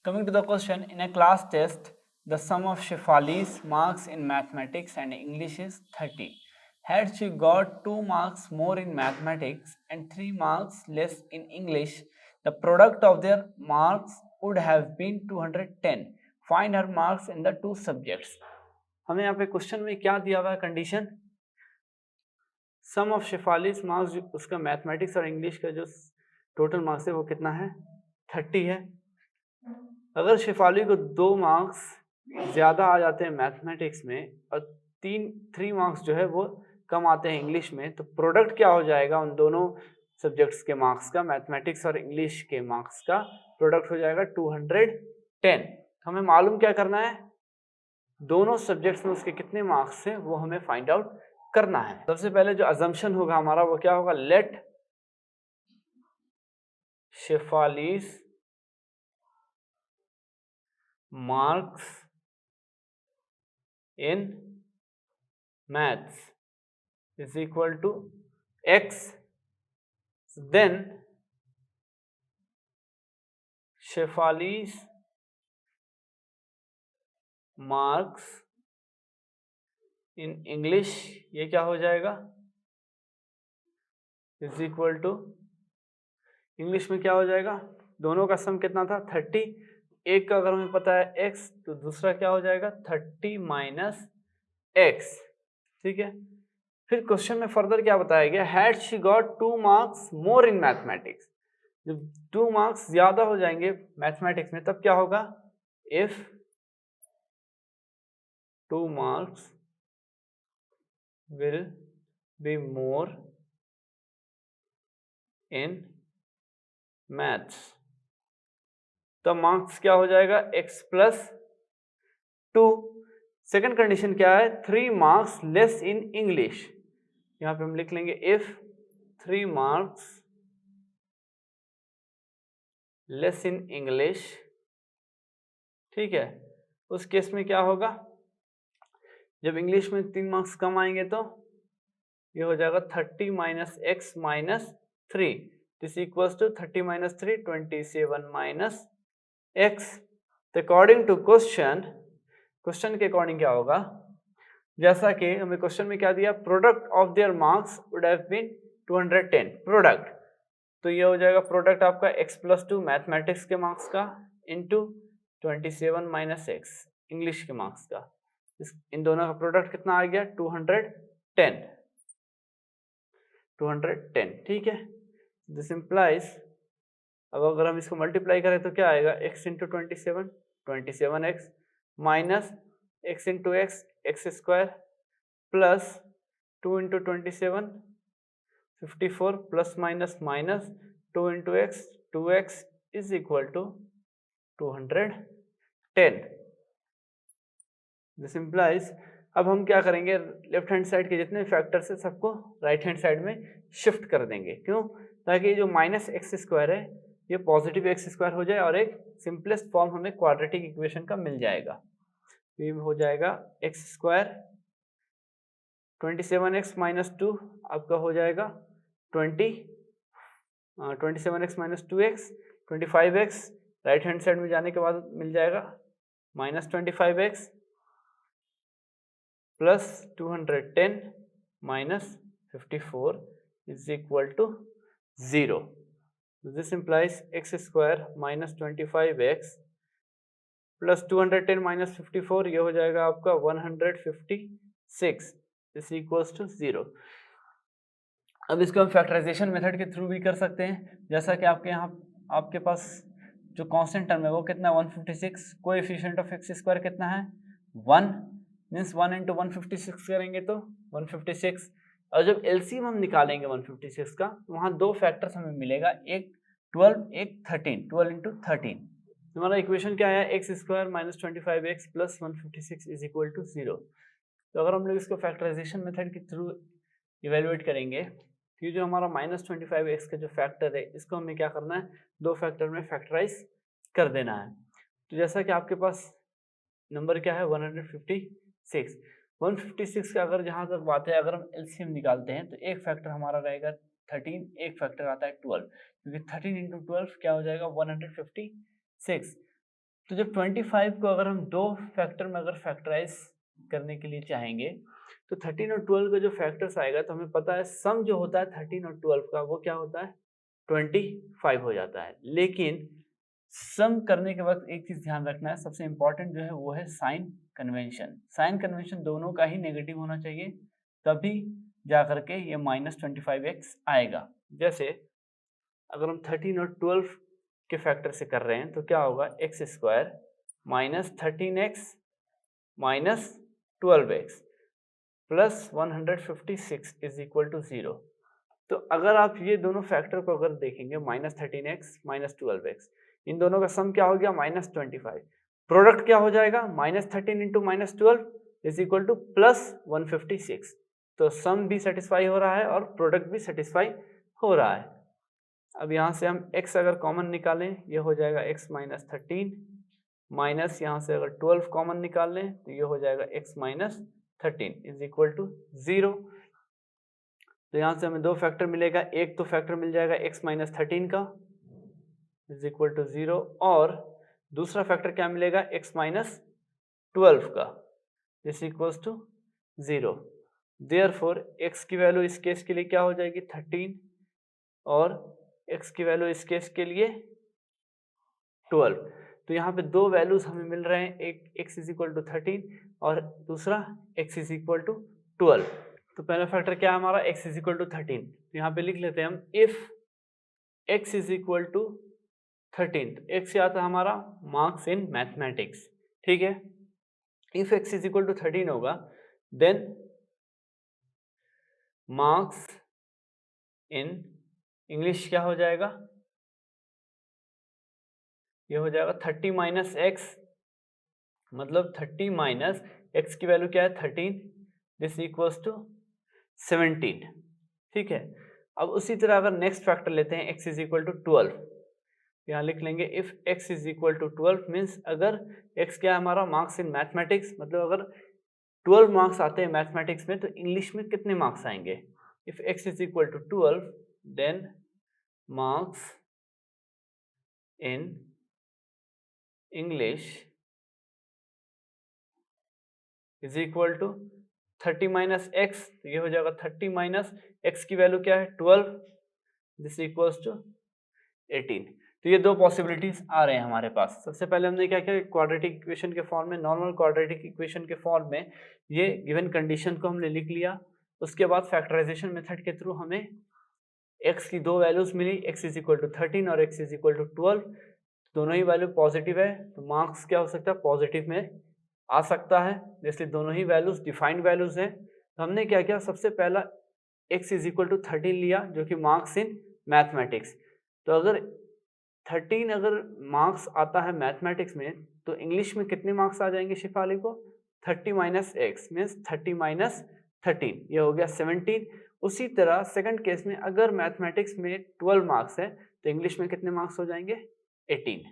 Coming to the question, in a class test, the sum of Shefali's marks in mathematics and English is 30. Had she got 2 marks more in mathematics and 3 marks less in English, the product of their marks would have been 210. Find her marks in the two subjects. हमें यहाँ पे question में क्या दिया हुआ है condition? Some of शेफालीस marks, उसका mathematics और इंग्लिश का जो टोटल मार्क्स है वो कितना है? 30 है। अगर शेफाली को 2 मार्क्स ज़्यादा आ जाते हैं मैथमेटिक्स में और 3 मार्क्स जो है वो कम आते हैं इंग्लिश में, तो प्रोडक्ट क्या हो जाएगा उन दोनों सब्जेक्ट्स के मार्क्स का? मैथमेटिक्स और इंग्लिश के मार्क्स का प्रोडक्ट हो जाएगा 210। हमें मालूम क्या करना है? दोनों सब्जेक्ट्स में उसके कितने मार्क्स हैं वो हमें फाइंड आउट करना है। सबसे पहले जो अजम्पशन होगा हमारा वो क्या होगा? Let Shefali's marks in maths is equal to x, then Shefali's marks in English ये क्या हो जाएगा? is equal to, इंग्लिश में क्या हो जाएगा? दोनों का सम कितना था? 30। एक का अगर हमें पता है x तो दूसरा क्या हो जाएगा? 30 माइनस x। ठीक है। फिर क्वेश्चन में फर्दर क्या बताया गया? Had she got 2 marks more in mathematics. जब 2 मार्क्स ज्यादा हो जाएंगे मैथमेटिक्स में तब क्या होगा? If 2 marks will be more in maths, तो मार्क्स क्या हो जाएगा? x plus 2। सेकेंड कंडीशन क्या है? 3 मार्क्स लेस इन इंग्लिश। यहां पे हम लिख लेंगे if 3 marks less in English. ठीक है। उस केस में क्या होगा? जब इंग्लिश में 3 मार्क्स कम आएंगे तो ये हो जाएगा 30 minus x minus 3, this equals to 30 minus 3 27 minus x. According to question के अकॉर्डिंग क्या होगा? जैसा कि हमें क्वेश्चन में क्या दिया? Product of their marks would have been 210। Product, तो ये हो जाएगा प्रोडक्ट आपका x प्लस 2 मैथमेटिक्स के मार्क्स का इंटू 27 माइनस एक्स इंग्लिश के मार्क्स का। इन दोनों का प्रोडक्ट कितना आ गया? 210। ठीक है। दिस इंप्लाइज, अब अगर हम इसको मल्टीप्लाई करें तो क्या आएगा? x into 27x minus x into x square plus 2 into 27 54 plus minus minus 2 into x 2x is equal to 210। This implies, अब हम क्या करेंगे? लेफ्ट हैंड साइड के जितने फैक्टर्स है सबको राइट हैंड साइड में शिफ्ट कर देंगे। क्यों? ताकि जो माइनस एक्स स्क्वायर है ये पॉजिटिव एक्स स्क्वायर हो जाए और एक सिंपलेस्ट फॉर्म हमें क्वाड्रेटिक इक्वेशन का मिल जाएगा। ये हो जाएगा एक्स स्क्वायर 27x माइनस 2 आपका हो जाएगा 27x minus 2x 25x, right hand side में जाने के बाद मिल जाएगा minus 25x plus 210 minus 54 is equal to 0। This implies x square minus 25x plus 210 minus 54 ये हो जाएगा आपका 156 इज इक्वल्स टू 0। अब इसको हम फैक्टराइजेशन मेथड के थ्रू भी कर सकते हैं। जैसा कि आपके यहाँ आपके पास जो कांस्टेंट टर्म है वो कितना है? 156। कोएफिशिएंट ऑफ एक्स स्क्वायर कितना है? 1, मीन्स 1 इंटू 156 करेंगे तो 156। और जब एलसीएम हम निकालेंगे 156 का तो वहाँ 2 फैक्टर्स हमें मिलेगा, एक 12 एक 13, 12 इंटू 13। हमारा इक्वेशन क्या है? X square minus 25x plus 156 is equal to 0। तो अगर हम लोग इसको फैक्टराइजेशन मेथड के थ्रू इवेल्युएट करेंगे कि जो हमारा माइनस 25x का जो फैक्टर है इसको हमें क्या करना है? 2 फैक्टर में फैक्टराइज कर देना है। तो जैसा कि आपके पास नंबर क्या है? 156। 156 का अगर जहाँ तक बात है, अगर हम एलसीएम निकालते हैं तो एक फैक्टर हमारा रहेगा 13, एक फैक्टर आता है 12, क्योंकि 13 इंटू 12 क्या हो जाएगा? 156। तो जब 25 को अगर हम दो फैक्टर में अगर फैक्टराइज करने के लिए चाहेंगे तो 13 और 12 का जो फैक्टर्स आएगा तो हमें पता है सम जो होता है 13 और 12 का वो क्या होता है 25 हो जाता है। लेकिन सम करने के वक्त एक चीज ध्यान रखना है, सबसे इंपॉर्टेंट जो है वो है साइन कन्वेंशन। साइन कन्वेंशन दोनों का ही नेगेटिव होना चाहिए, तभी जा करके ये -25x आएगा। जैसे अगर हम 13 और 12 के फैक्टर से कर रहे हैं तो क्या होगा x square minus 13x minus 12x plus 156 is equal to 0। तो अगर आप ये दोनों फैक्टर को अगर देखेंगे -13x माइनस 12x, इन दोनों का सम क्या हो गया -25। प्रोडक्ट क्या हो जाएगा -13 into -12 is equal two plus 156। तो सम भी सेटिस्फाई हो रहा है और प्रोडक्ट भी सेटिस्फाई हो रहा है। अब यहाँ से हम x अगर कॉमन निकालें ये हो जाएगा x माइनस 13 माइनस यहाँ से अगर 12 कॉमन निकाल लें तो ये हो जाएगा x minus 13 is equal to 0। तो यहाँ से हमें दो फैक्टर मिलेगा, एक तो फैक्टर मिल जाएगा x माइनस 13 का इज इक्वल टू 0 और दूसरा फैक्टर क्या मिलेगा x माइनस 12 का this equals to 0। Therefore x की वैल्यू इस केस के लिए क्या हो जाएगी 13 और x की वैल्यू इस केस के लिए 12। तो यहाँ पे दो वैल्यूज हमें मिल रहे हैं, एक x इज इक्वल टू 13 और दूसरा x इज इक्वल टू 12। तो पहला फैक्टर क्या है हमारा x इज इक्वल टू 13। तो यहाँ पे लिख लेते हैं हम if x is equal to 13। तो x क्या था हमारा मार्क्स इन मैथमेटिक्स, ठीक है। If x is equal to 13 होगा देन मार्क्स इन इंग्लिश क्या हो जाएगा, ये हो जाएगा 30 माइनस एक्स, मतलब 30 माइनस एक्स की वैल्यू क्या है 13, दिस इक्वल्स टू 17, ठीक है। अब उसी तरह अगर नेक्स्ट फैक्टर लेते हैं x इज इक्वल टू 12, यहाँ लिख लेंगे if x is equal to 12 means अगर x क्या है हमारा मार्क्स इन मैथमेटिक्स, मतलब अगर 12 मार्क्स आते हैं मैथमेटिक्स में तो इंग्लिश में कितने मार्क्स आएंगे। If x is equal to 12 then marks in English is equal to 30 minus x, तो ये हो जाएगा 30 माइनस एक्स की वैल्यू क्या है 12, दिस इक्वल्स टू 18। तो ये दो पॉसिबिलिटीज आ रहे हैं हमारे पास। सबसे पहले हमने क्या किया, क्वाड्रेटिक इक्वेशन के फॉर्म में, नॉर्मल क्वाड्रेटिक इक्वेशन के फॉर्म में ये गिवन कंडीशन को हमने लिख लिया। उसके बाद फैक्टराइजेशन मेथड के थ्रू हमें x की दो वैल्यूज मिली, x इज इक्वल टू 13 और x इज इक्वल टू 12, दोनों ही वैल्यू पॉजिटिव है तो मार्क्स क्या हो सकता है पॉजिटिव में आ सकता है, इसलिए दोनों ही वैल्यूज डिफाइंड वैल्यूज हैं। तो हमने क्या किया, सबसे पहला x इज इक्वल टू 13 लिया जो कि मार्क्स इन मैथमेटिक्स। तो अगर 13 अगर मार्क्स आता है मैथमेटिक्स में तो इंग्लिश में कितने मार्क्स आ जाएंगे शिफाली को, 30 माइनस एक्स मीन्स 30 माइनस 13, ये हो गया 17। उसी तरह सेकंड केस में अगर मैथमेटिक्स में 12 मार्क्स है तो इंग्लिश में कितने मार्क्स हो जाएंगे 18।